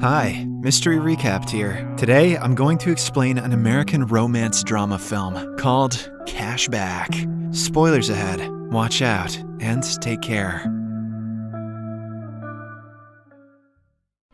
Hi, Mystery Recapped here. Today, I'm going to explain an American romance drama film called Cashback. Spoilers ahead. Watch out and take care.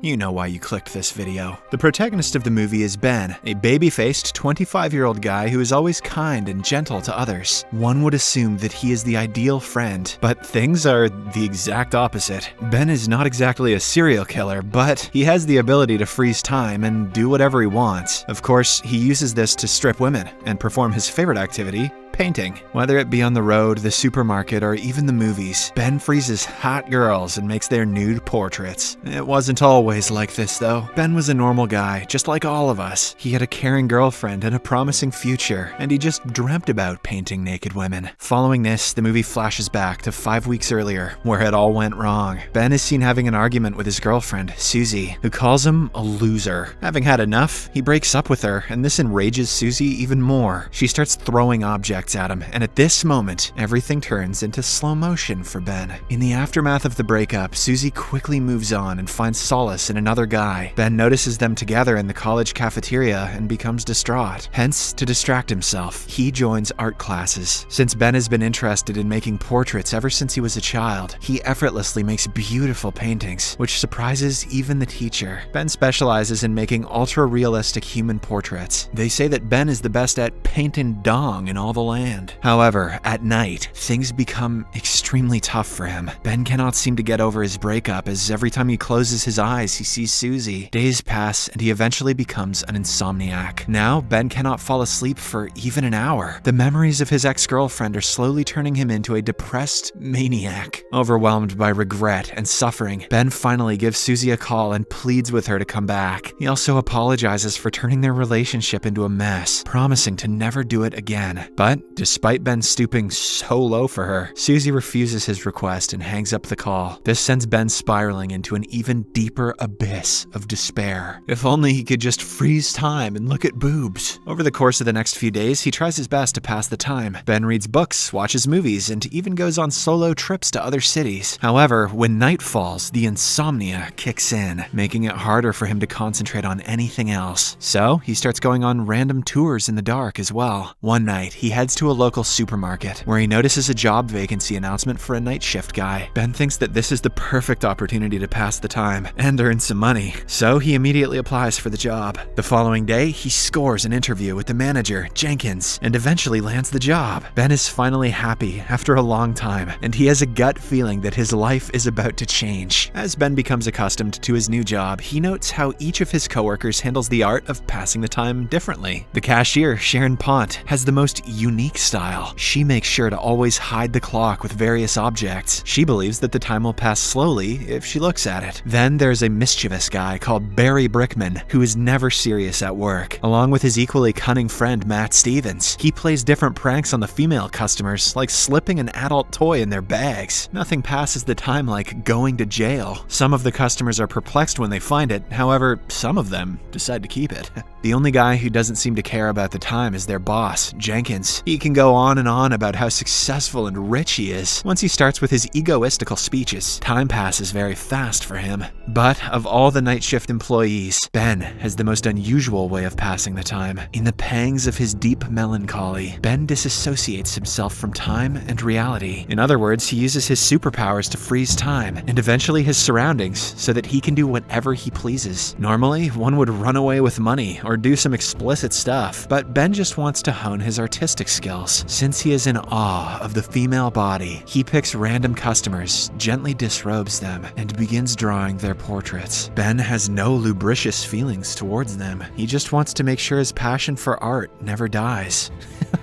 You know why you clicked this video. The protagonist of the movie is Ben, a baby-faced 25-year-old guy who is always kind and gentle to others. One would assume that he is the ideal friend, but things are the exact opposite. Ben is not exactly a serial killer, but he has the ability to freeze time and do whatever he wants. Of course, he uses this to strip women and perform his favorite activity, painting. Whether it be on the road, the supermarket, or even the movies, Ben freezes hot girls and makes their nude portraits. It wasn't always like this though. Ben was a normal guy, just like all of us. He had a caring girlfriend and a promising future, and he just dreamt about painting naked women. Following this, the movie flashes back to 5 weeks earlier, where it all went wrong. Ben is seen having an argument with his girlfriend, Susie, who calls him a loser. Having had enough, he breaks up with her, and this enrages Susie even more. She starts throwing objects at him, and at this moment, everything turns into slow motion for Ben. In the aftermath of the breakup, Susie quickly moves on and finds solace in another guy. Ben notices them together in the college cafeteria and becomes distraught. Hence, to distract himself, he joins art classes. Since Ben has been interested in making portraits ever since he was a child, he effortlessly makes beautiful paintings, which surprises even the teacher. Ben specializes in making ultra-realistic human portraits. They say that Ben is the best at painting dong in all the land. However, at night, things become extremely tough for him. Ben cannot seem to get over his breakup, as every time he closes his eyes, he sees Susie. Days pass, and he eventually becomes an insomniac. Now, Ben cannot fall asleep for even an hour. The memories of his ex-girlfriend are slowly turning him into a depressed maniac. Overwhelmed by regret and suffering, Ben finally gives Susie a call and pleads with her to come back. He also apologizes for turning their relationship into a mess, promising to never do it again. But despite Ben stooping so low for her, Susie refuses his request and hangs up the call. This sends Ben spiraling into an even deeper abyss of despair. If only he could just freeze time and look at boobs. Over the course of the next few days, he tries his best to pass the time. Ben reads books, watches movies, and even goes on solo trips to other cities. However, when night falls, the insomnia kicks in, making it harder for him to concentrate on anything else. So, he starts going on random tours in the dark as well. One night, he heads to a local supermarket where he notices a job vacancy announcement for a night shift guy. Ben thinks that this is the perfect opportunity to pass the time and earn some money, so he immediately applies for the job. The following day, he scores an interview with the manager, Jenkins, and eventually lands the job. Ben is finally happy after a long time, and he has a gut feeling that his life is about to change. As Ben becomes accustomed to his new job, he notes how each of his coworkers handles the art of passing the time differently. The cashier, Sharon Pont, has the most unique style. She makes sure to always hide the clock with various objects. She believes that the time will pass slowly if she looks at it. Then there's a mischievous guy called Barry Brickman, who is never serious at work. Along with his equally cunning friend Matt Stevens, he plays different pranks on the female customers, like slipping an adult toy in their bags. Nothing passes the time like going to jail. Some of the customers are perplexed when they find it, however, some of them decide to keep it. The only guy who doesn't seem to care about the time is their boss, Jenkins. He can go on and on about how successful and rich he is. Once he starts with his egoistical speeches, time passes very fast for him. But of all the night shift employees, Ben has the most unusual way of passing the time. In the pangs of his deep melancholy, Ben disassociates himself from time and reality. In other words, he uses his superpowers to freeze time and eventually his surroundings so that he can do whatever he pleases. Normally, one would run away with money or do some explicit stuff, but Ben just wants to hone his artistic skills. Since he is in awe of the female body, he picks random customers, gently disrobes them, and begins drawing their portraits. Ben has no lubricious feelings towards them. He just wants to make sure his passion for art never dies.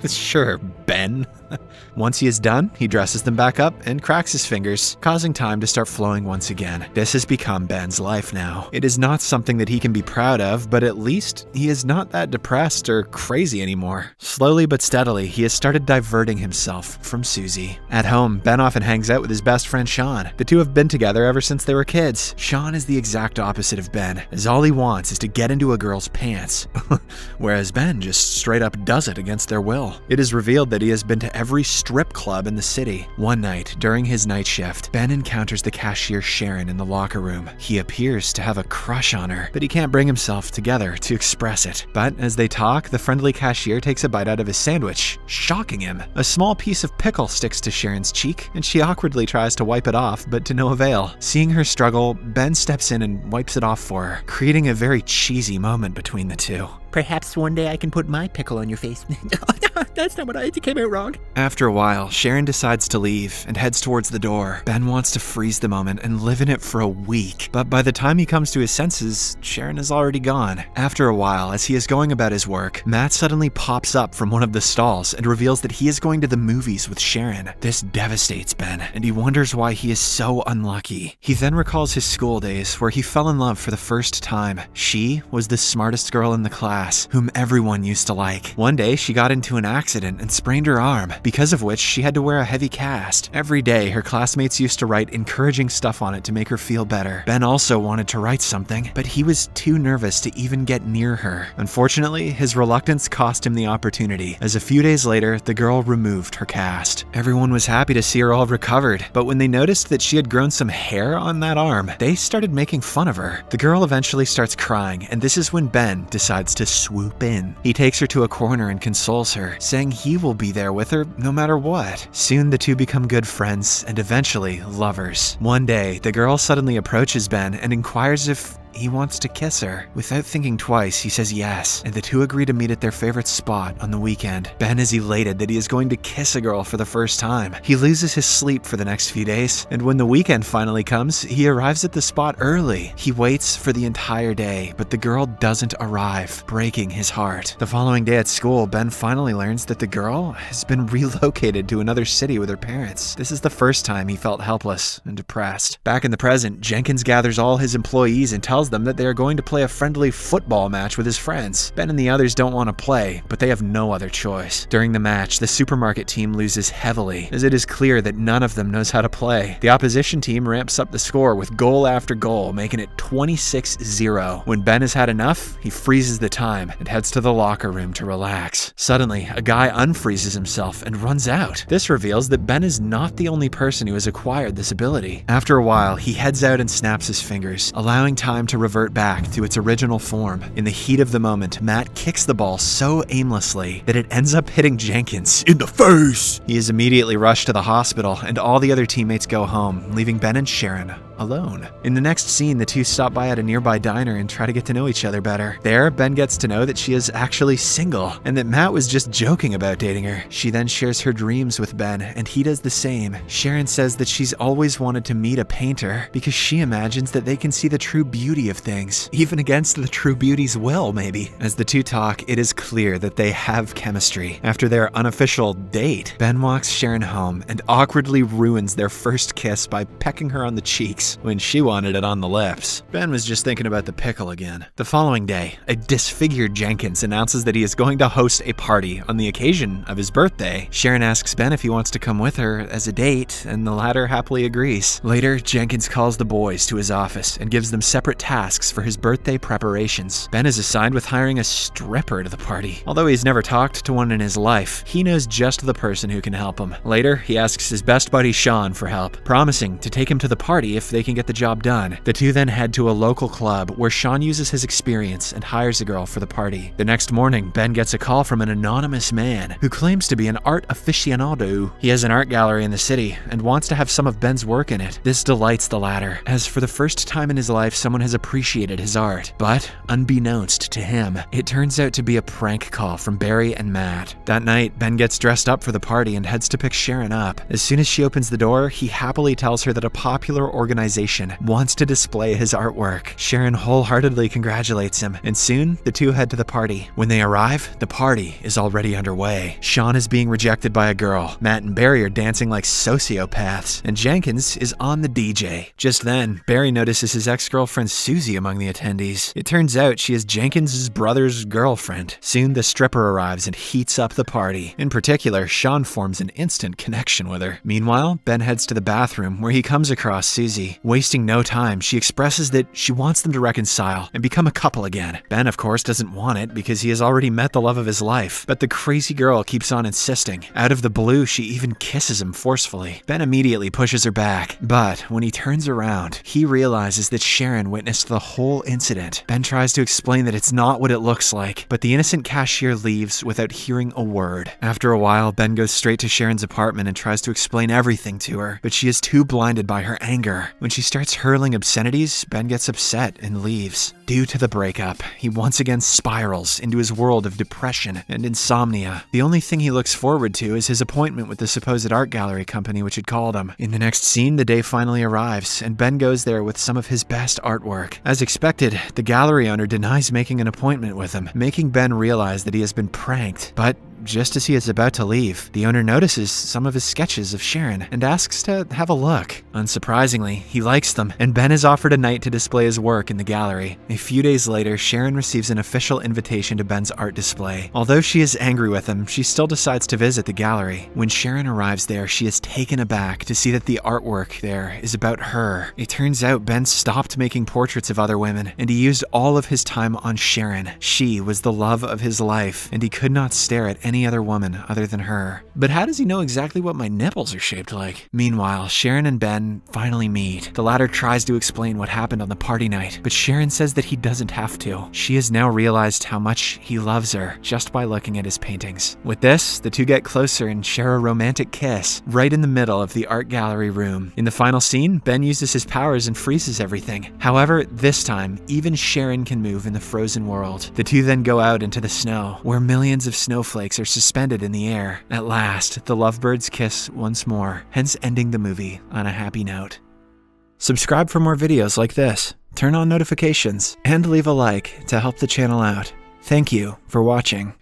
Sure, Ben. Once he is done, he dresses them back up and cracks his fingers, causing time to start flowing once again. This has become Ben's life now. It is not something that he can be proud of, but at least he is not that depressed or crazy anymore. Slowly but steadily, he has started diverting himself from Susie. At home, Ben often hangs out with his best friend Sean. The two have been together ever since they were kids. Sean is the exact opposite of Ben, as all he wants is to get into a girl's pants, whereas Ben just straight up does it against their will. girl. It is revealed that he has been to every strip club in the city. One night, during his night shift, Ben encounters the cashier Sharon in the locker room. He appears to have a crush on her, but he can't bring himself together to express it. But as they talk, the friendly cashier takes a bite out of his sandwich, shocking him. A small piece of pickle sticks to Sharon's cheek, and she awkwardly tries to wipe it off, but to no avail. Seeing her struggle, Ben steps in and wipes it off for her, creating a very cheesy moment between the two. Perhaps one day I can put my pickle on your face. That's not what it came out wrong. After a while, Sharon decides to leave and heads towards the door. Ben wants to freeze the moment and live in it for a week, but by the time he comes to his senses, Sharon is already gone. After a while, as he is going about his work, Matt suddenly pops up from one of the stalls and reveals that he is going to the movies with Sharon. This devastates Ben, and he wonders why he is so unlucky. He then recalls his school days where he fell in love for the first time. She was the smartest girl in the class, whom everyone used to like. One day, she got into an accident and sprained her arm, because of which she had to wear a heavy cast. Every day, her classmates used to write encouraging stuff on it to make her feel better. Ben also wanted to write something, but he was too nervous to even get near her. Unfortunately, his reluctance cost him the opportunity, as a few days later, the girl removed her cast. Everyone was happy to see her all recovered, but when they noticed that she had grown some hair on that arm, they started making fun of her. The girl eventually starts crying, and this is when Ben decides to swoop in. He takes her to a corner and consoles her, saying he will be there with her no matter what. Soon the two become good friends and eventually lovers. One day, the girl suddenly approaches Ben and inquires if he wants to kiss her. Without thinking twice, he says yes, and the two agree to meet at their favorite spot on the weekend. Ben is elated that he is going to kiss a girl for the first time. He loses his sleep for the next few days, and when the weekend finally comes, he arrives at the spot early. He waits for the entire day, but the girl doesn't arrive, breaking his heart. The following day at school, Ben finally learns that the girl has been relocated to another city with her parents. This is the first time he felt helpless and depressed. Back in the present, Jenkins gathers all his employees and tells them that they are going to play a friendly football match with his friends. Ben and the others don't want to play, but they have no other choice. During the match, the supermarket team loses heavily, as it is clear that none of them knows how to play. The opposition team ramps up the score with goal after goal, making it 26-0. When Ben has had enough, he freezes the time and heads to the locker room to relax. Suddenly, a guy unfreezes himself and runs out. This reveals that Ben is not the only person who has acquired this ability. After a while, he heads out and snaps his fingers, allowing time to revert back to its original form. In the heat of the moment, Matt kicks the ball so aimlessly that it ends up hitting Jenkins in the face. He is immediately rushed to the hospital, and all the other teammates go home, leaving Ben and Sharon alone. In the next scene, the two stop by at a nearby diner and try to get to know each other better. There, Ben gets to know that she is actually single, and that Matt was just joking about dating her. She then shares her dreams with Ben, and he does the same. Sharon says that she's always wanted to meet a painter because she imagines that they can see the true beauty of things, even against the true beauty's will, maybe. As the two talk, it is clear that they have chemistry. After their unofficial date, Ben walks Sharon home and awkwardly ruins their first kiss by pecking her on the cheeks when she wanted it on the lips. Ben was just thinking about the pickle again. The following day, a disfigured Jenkins announces that he is going to host a party on the occasion of his birthday. Sharon asks Ben if he wants to come with her as a date, and the latter happily agrees. Later, Jenkins calls the boys to his office and gives them separate tasks for his birthday preparations. Ben is assigned with hiring a stripper to the party. Although he's never talked to one in his life, he knows just the person who can help him. Later, he asks his best buddy Sean for help, promising to take him to the party if they can get the job done. The two then head to a local club where Sean uses his experience and hires a girl for the party. The next morning, Ben gets a call from an anonymous man who claims to be an art aficionado. He has an art gallery in the city and wants to have some of Ben's work in it. This delights the latter, as for the first time in his life, someone has appreciated his art. But, unbeknownst to him, it turns out to be a prank call from Barry and Matt. That night, Ben gets dressed up for the party and heads to pick Sharon up. As soon as she opens the door, he happily tells her that a popular organization wants to display his artwork. Sharon wholeheartedly congratulates him, and soon, the two head to the party. When they arrive, the party is already underway. Sean is being rejected by a girl. Matt and Barry are dancing like sociopaths, and Jenkins is on the DJ. Just then, Barry notices his ex-girlfriend Susie among the attendees. It turns out she is Jenkins' brother's girlfriend. Soon, the stripper arrives and heats up the party. In particular, Sean forms an instant connection with her. Meanwhile, Ben heads to the bathroom where he comes across Susie. jealousy. Wasting no time, she expresses that she wants them to reconcile and become a couple again. Ben, of course, doesn't want it because he has already met the love of his life, but the crazy girl keeps on insisting. Out of the blue, she even kisses him forcefully. Ben immediately pushes her back, but when he turns around, he realizes that Sharon witnessed the whole incident. Ben tries to explain that it's not what it looks like, but the innocent cashier leaves without hearing a word. After a while, Ben goes straight to Sharon's apartment and tries to explain everything to her, but she is too blinded by her anger. When she starts hurling obscenities, Ben gets upset and leaves. Due to the breakup, he once again spirals into his world of depression and insomnia. The only thing he looks forward to is his appointment with the supposed art gallery company which had called him. In the next scene, the day finally arrives, and Ben goes there with some of his best artwork. As expected, the gallery owner denies making an appointment with him, making Ben realize that he has been pranked. But just as he is about to leave, the owner notices some of his sketches of Sharon and asks to have a look. Unsurprisingly, he likes them, and Ben is offered a night to display his work in the gallery. A few days later, Sharon receives an official invitation to Ben's art display. Although she is angry with him, she still decides to visit the gallery. When Sharon arrives there, she is taken aback to see that the artwork there is about her. It turns out Ben stopped making portraits of other women, and he used all of his time on Sharon. She was the love of his life, and he could not stare at any other woman other than her. But how does he know exactly what my nipples are shaped like? Meanwhile, Sharon and Ben finally meet. The latter tries to explain what happened on the party night, but Sharon says that he doesn't have to. She has now realized how much he loves her just by looking at his paintings. With this, the two get closer and share a romantic kiss right in the middle of the art gallery room. In the final scene, Ben uses his powers and freezes everything. However, this time, even Sharon can move in the frozen world. The two then go out into the snow, where millions of snowflakes are suspended in the air. At last, the lovebirds kiss once more, hence ending the movie on a happy note. Subscribe for more videos like this, turn on notifications, and leave a like to help the channel out. Thank you for watching.